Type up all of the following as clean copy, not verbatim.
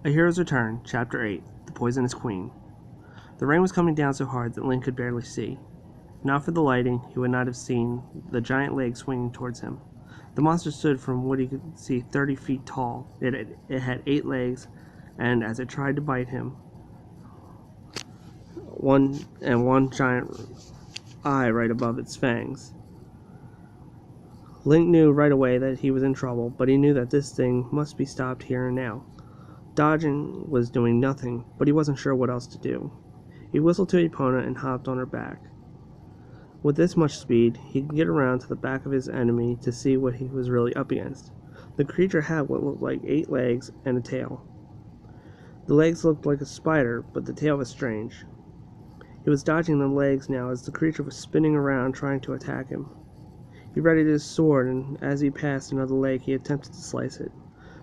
A Hero's Return, Chapter 8, The Poisonous Queen. The rain was coming down so hard that Link could barely see. If not for the lighting, he would not have seen the giant legs swinging towards him. The monster stood from what he could see 30 feet tall. It had 8 legs, and as it tried to bite him, one giant eye right above its fangs. Link knew right away that he was in trouble, but he knew that this thing must be stopped here and now. Dodging was doing nothing, but he wasn't sure what else to do. He whistled to Epona and hopped on her back. With this much speed, he could get around to the back of his enemy to see what he was really up against. The creature had what looked like 8 legs and a tail. The legs looked like a spider, but the tail was strange. He was dodging the legs now as the creature was spinning around trying to attack him. He readied his sword, and as he passed another leg, he attempted to slice it.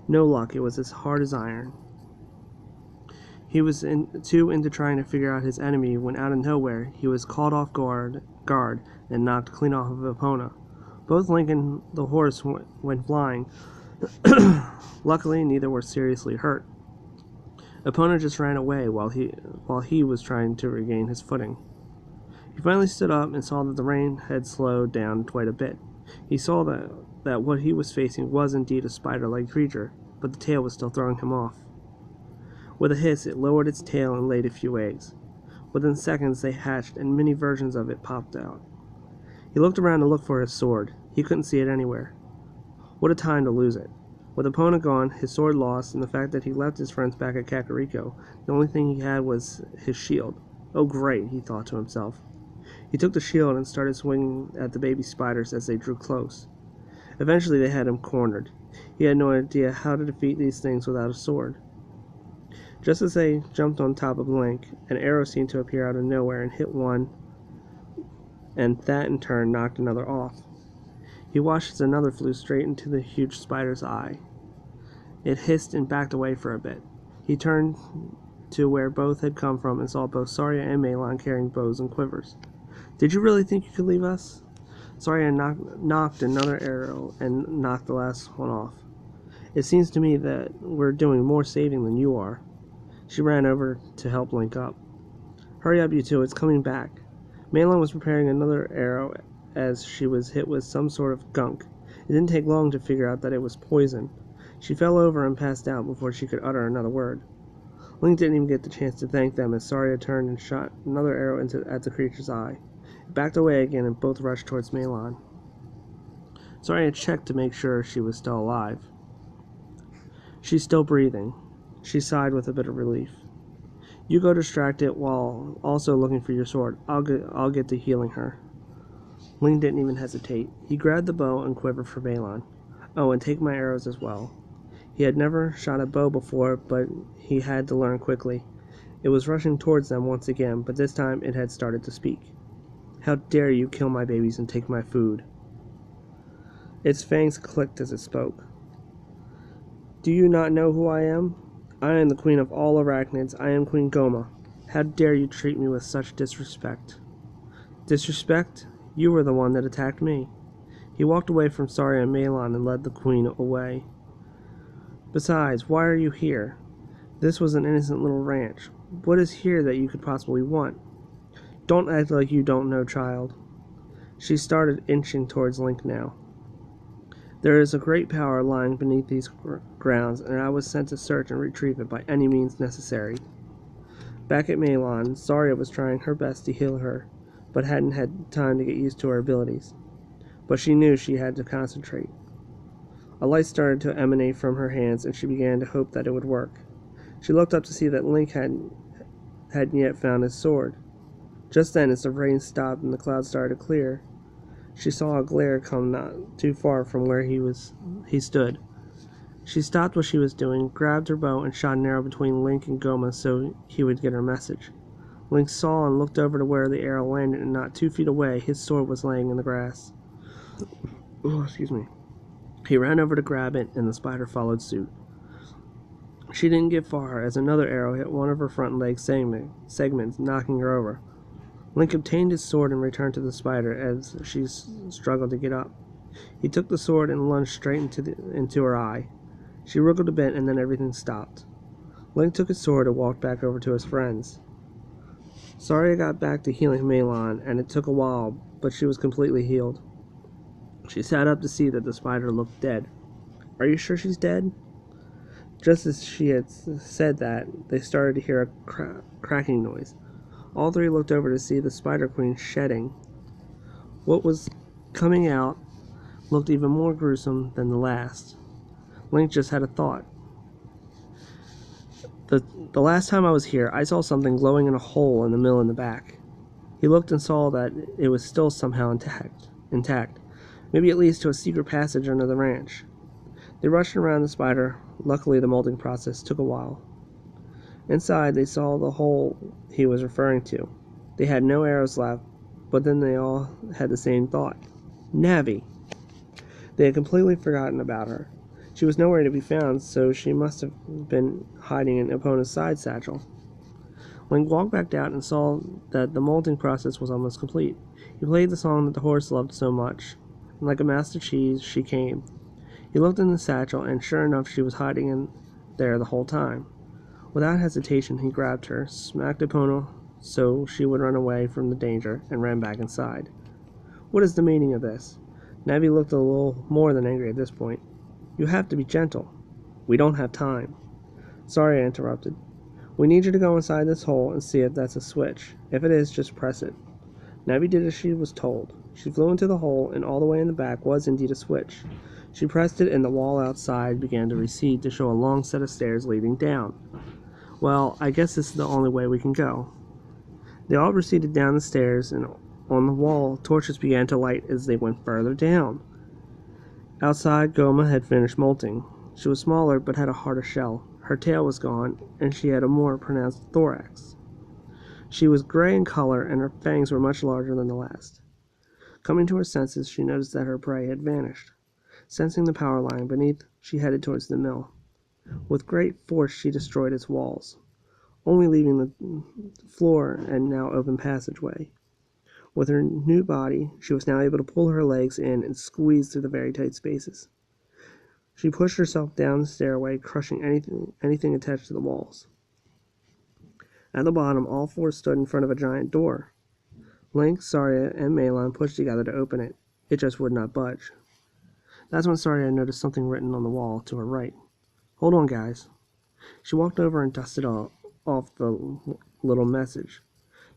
No luck, it was as hard as iron. He was too into trying to figure out his enemy when out of nowhere he was caught off guard and knocked clean off of Epona. Both Link and the horse went flying. Luckily, neither were seriously hurt. Epona just ran away while he was trying to regain his footing. He finally stood up and saw that the rain had slowed down quite a bit. He saw that what he was facing was indeed a spider-like creature, but the tail was still throwing him off. With a hiss, it lowered its tail and laid a few eggs. Within seconds, they hatched, and many versions of it popped out. He looked around to look for his sword. He couldn't see it anywhere. What a time to lose it. With Epona gone, his sword lost, and the fact that he left his friends back at Kakariko, the only thing he had was his shield. Oh great, he thought to himself. He took the shield and started swinging at the baby spiders as they drew close. Eventually they had him cornered. He had no idea how to defeat these things without a sword. Just as they jumped on top of Link, an arrow seemed to appear out of nowhere and hit one, and that in turn knocked another off. He watched as another flew straight into the huge spider's eye. It hissed and backed away for a bit. He turned to where both had come from and saw both Saria and Malon carrying bows and quivers. "Did you really think you could leave us?" Saria knocked another arrow and knocked the last one off. "It seems to me that we're doing more saving than you are." She ran over to help Link up. "Hurry up, you two, it's coming back." Malon was preparing another arrow as she was hit with some sort of gunk. It didn't take long to figure out that it was poison. She fell over and passed out before she could utter another word. Link didn't even get the chance to thank them as Saria turned and shot another arrow at the creature's eye. It backed away again and both rushed towards Malon. Saria checked to make sure she was still alive. "She's still breathing." She sighed with a bit of relief. "You go distract it while also looking for your sword. I'll get to healing her." Link didn't even hesitate. He grabbed the bow and quiver for Malon. "Oh, and take my arrows as well." He had never shot a bow before, but he had to learn quickly. It was rushing towards them once again, but this time it had started to speak. "How dare you kill my babies and take my food?" Its fangs clicked as it spoke. "Do you not know who I am? I am the queen of all arachnids. I am Queen Goma. How dare you treat me with such disrespect?" "Disrespect? You were the one that attacked me." He walked away from Saria and Malon and led the queen away. "Besides, why are you here? This was an innocent little ranch. What is here that you could possibly want?" "Don't act like you don't know, child." She started inching towards Link now. "There is a great power lying beneath these grounds, and I was sent to search and retrieve it by any means necessary." Back at Malon, Saria was trying her best to heal her, but hadn't had time to get used to her abilities. But she knew she had to concentrate. A light started to emanate from her hands, and she began to hope that it would work. She looked up to see that Link hadn't yet found his sword. Just then, as the rain stopped and the clouds started to clear, she saw a glare come not too far from where he stood. She stopped what she was doing, grabbed her bow, and shot an arrow between Link and Goma so he would get her message. Link saw and looked over to where the arrow landed, and not 2 feet away, his sword was laying in the grass. Excuse me. He ran over to grab it, and the spider followed suit. She didn't get far, as another arrow hit one of her front leg segments, knocking her over. Link obtained his sword and returned to the spider as she struggled to get up. He took the sword and lunged straight into her eye. She wriggled a bit, and then everything stopped. Link took his sword and walked back over to his friends. Saria got back to healing Malon, and it took a while, but she was completely healed. She sat up to see that the spider looked dead. "Are you sure she's dead?" Just as she had said that, they started to hear a cracking noise. All three looked over to see the Spider Queen shedding. What was coming out looked even more gruesome than the last. Link just had a thought. The last time I was here, I saw something glowing in a hole in the mill in the back. He looked and saw that it was still somehow intact. Maybe it leads to a secret passage under the ranch. They rushed around the spider. Luckily, the molding process took a while. Inside, they saw the hole he was referring to. They had no arrows left, but then they all had the same thought. Navi! They had completely forgotten about her. She was nowhere to be found, so she must have been hiding in Epona's side satchel. Link walked back out and saw that the molting process was almost complete. He played the song that the horse loved so much, and like a master cheese, she came. He looked in the satchel, and sure enough, she was hiding in there the whole time. Without hesitation, he grabbed her, smacked Epona so she would run away from the danger, and ran back inside. What is the meaning of this? Navi looked a little more than angry at this point. You have to be gentle. We don't have time. Sorry, I interrupted. We need you to go inside this hole and see if that's a switch. If it is, just press it. Navi did as she was told. She flew into the hole, and all the way in the back was indeed a switch. She pressed it, and the wall outside began to recede to show a long set of stairs leading down. Well, I guess this is the only way we can go. They all proceeded down the stairs, and on the wall, torches began to light as they went further down. Outside, Goma had finished molting. She was smaller, but had a harder shell. Her tail was gone, and she had a more pronounced thorax. She was gray in color, and her fangs were much larger than the last. Coming to her senses, she noticed that her prey had vanished. Sensing the power line beneath, she headed towards the mill. With great force, she destroyed its walls, only leaving the floor and now open passageway. With her new body, she was now able to pull her legs in and squeeze through the very tight spaces. She pushed herself down the stairway, crushing anything attached to the walls. At the bottom, all four stood in front of a giant door. Link, Saria, and Malon pushed together to open it. It just would not budge. That's when Saria noticed something written on the wall to her right. Hold on, guys. She walked over and dusted off the little message.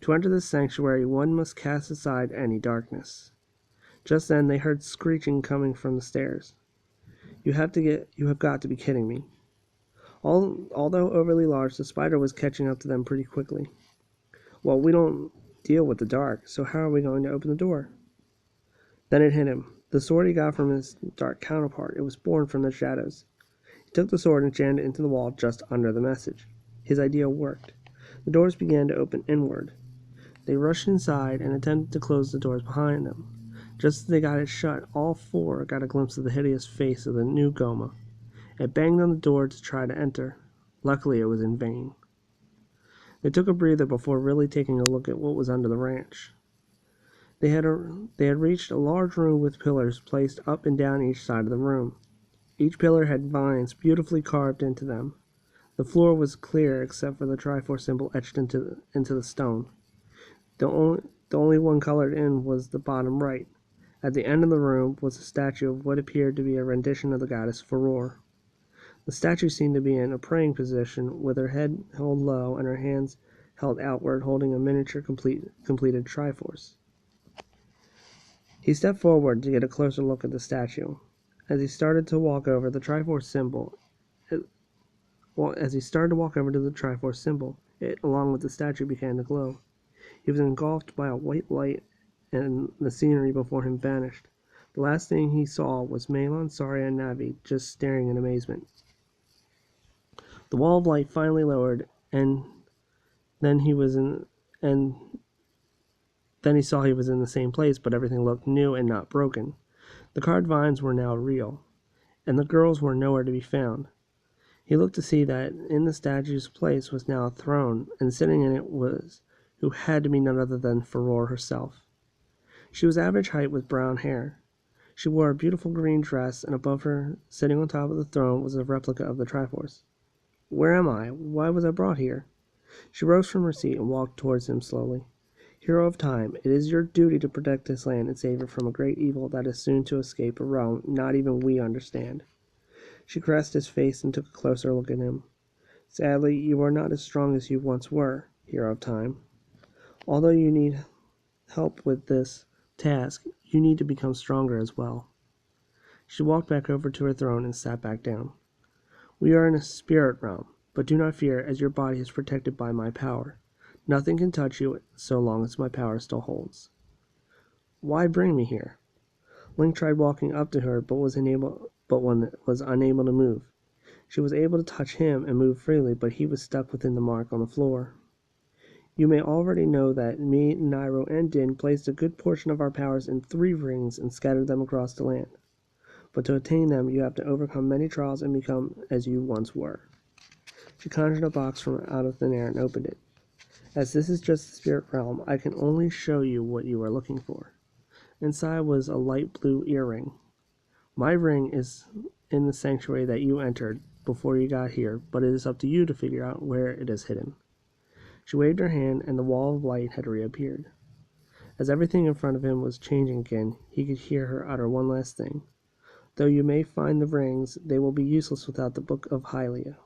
To enter this sanctuary, one must cast aside any darkness. Just then, they heard screeching coming from the stairs. You have got to be kidding me. Although overly large, the spider was catching up to them pretty quickly. Well, we don't deal with the dark, so how are we going to open the door? Then it hit him. The sword he got from his dark counterpart, it was born from the shadows. He took the sword and jammed it into the wall just under the message. His idea worked. The doors began to open inward. They rushed inside and attempted to close the doors behind them. Just as they got it shut, all four got a glimpse of the hideous face of the new Goma. It banged on the door to try to enter. Luckily, it was in vain. They took a breather before really taking a look at what was under the ranch. They had reached a large room with pillars placed up and down each side of the room. Each pillar had vines beautifully carved into them. The floor was clear except for the Triforce symbol etched into the stone. The only one colored in was the bottom right. At the end of the room was a statue of what appeared to be a rendition of the goddess Furore. The statue seemed to be in a praying position, with her head held low and her hands held outward, holding a miniature completed Triforce. He stepped forward to get a closer look at the statue. As he started to walk over the Triforce symbol, it, along with the statue, began to glow. He was engulfed by a white light, and the scenery before him vanished. The last thing he saw was Malon, Saria, and Navi just staring in amazement. The wall of light finally lowered, and then he saw he was in the same place, but everything looked new and not broken. The carved vines were now real, and the girls were nowhere to be found. He looked to see that in the statue's place was now a throne, and sitting in it was who had to be none other than Furore herself. She was average height with brown hair. She wore a beautiful green dress, and above her, sitting on top of the throne, was a replica of the Triforce. Where am I? Why was I brought here?" She rose from her seat and walked towards him slowly. "Hero of Time, it is your duty to protect this land and save it from a great evil that is soon to escape a realm not even we understand." She caressed his face and took a closer look at him. "Sadly, you are not as strong as you once were, Hero of Time. Although you need help with this task, you need to become stronger as well." She walked back over to her throne and sat back down. "We are in a spirit realm, but do not fear, as your body is protected by my power. Nothing can touch you so long as my power still holds." "Why bring me here?" Link tried walking up to her, but was unable to move. She was able to touch him and move freely, but he was stuck within the mark on the floor. "You may already know that me, Nairo, and Din placed a good portion of our powers in 3 rings and scattered them across the land. But to attain them, you have to overcome many trials and become as you once were." She conjured a box from out of thin air and opened it. "As this is just the spirit realm, I can only show you what you are looking for." Inside was a light blue earring. "My ring is in the sanctuary that you entered before you got here, but it is up to you to figure out where it is hidden." She waved her hand, and the wall of light had reappeared. As everything in front of him was changing again, he could hear her utter one last thing. "Though you may find the rings, they will be useless without the Book of Hyrule."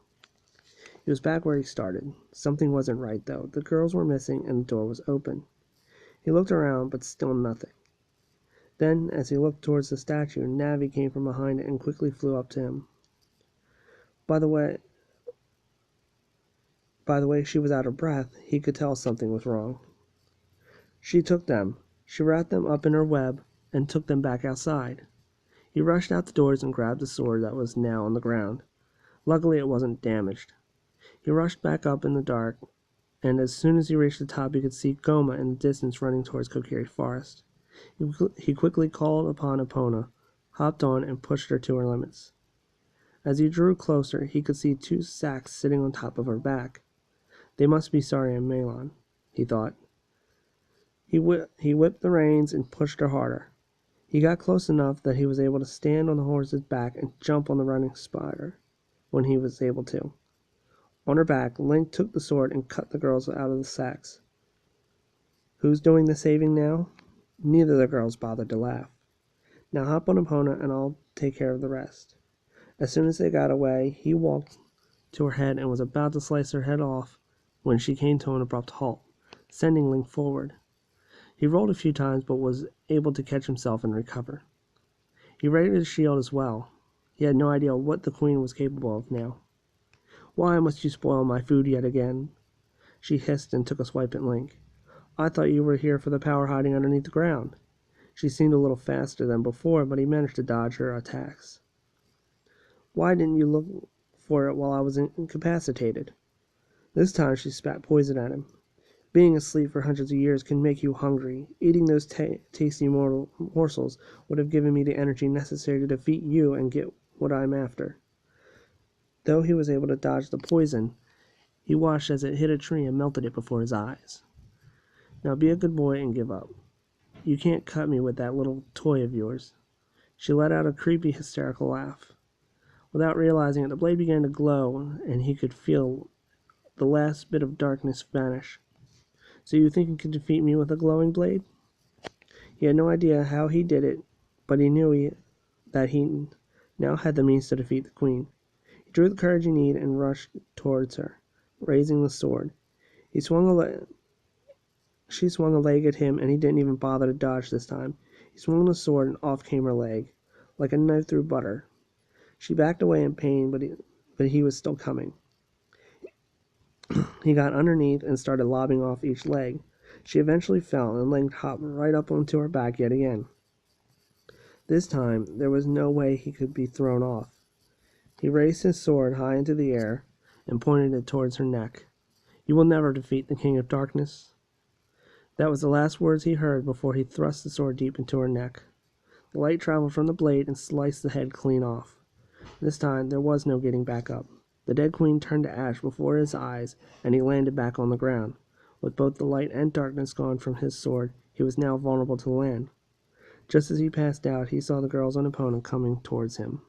He was back where he started. Something wasn't right, though. The girls were missing, and the door was open. He looked around, but still nothing. Then, as he looked towards the statue, Navi came from behind it and quickly flew up to him. By the way she was out of breath, he could tell something was wrong. She took them. She wrapped them up in her web and took them back outside. He rushed out the doors and grabbed the sword that was now on the ground. Luckily, it wasn't damaged. He rushed back up in the dark, and as soon as he reached the top, he could see Goma in the distance running towards Kokiri Forest. He quickly called upon Epona, hopped on, and pushed her to her limits. As he drew closer, he could see 2 sacks sitting on top of her back. They must be Sari and Malon, he thought. He whipped the reins and pushed her harder. He got close enough that he was able to stand on the horse's back and jump on the running spider when he was able to. On her back, Link took the sword and cut the girls out of the sacks. Who's doing the saving now? Neither of the girls bothered to laugh. "Now hop on Epona and I'll take care of the rest." As soon as they got away, he walked to her head and was about to slice her head off when she came to an abrupt halt, sending Link forward. He rolled a few times but was able to catch himself and recover. He raided his shield as well. He had no idea what the Queen was capable of now. "Why must you spoil my food yet again?" she hissed and took a swipe at Link. "I thought you were here for the power hiding underneath the ground." She seemed a little faster than before, but he managed to dodge her attacks. "Why didn't you look for it while I was incapacitated?" This time she spat poison at him. "Being asleep for hundreds of years can make you hungry. Eating those tasty morsels would have given me the energy necessary to defeat you and get what I'm after." Though he was able to dodge the poison, he watched as it hit a tree and melted it before his eyes. "Now be a good boy and give up. You can't cut me with that little toy of yours." She let out a creepy, hysterical laugh. Without realizing it, the blade began to glow, and he could feel the last bit of darkness vanish. "So you think you can defeat me with a glowing blade?" He had no idea how he did it, but he knew that he now had the means to defeat the Queen. He drew the courage he needed and rushed towards her, raising the sword. She swung a leg at him, and he didn't even bother to dodge this time. He swung the sword, and off came her leg, like a knife through butter. She backed away in pain, but he was still coming. He got underneath and started lobbing off each leg. She eventually fell, and Link hopped right up onto her back yet again. This time, there was no way he could be thrown off. He raised his sword high into the air and pointed it towards her neck. "You will never defeat the King of Darkness." That was the last words he heard before he thrust the sword deep into her neck. The light traveled from the blade and sliced the head clean off. This time, there was no getting back up. The dead Queen turned to ash before his eyes, and he landed back on the ground. With both the light and darkness gone from his sword, he was now vulnerable to the land. Just as he passed out, he saw the girls on Epona coming towards him.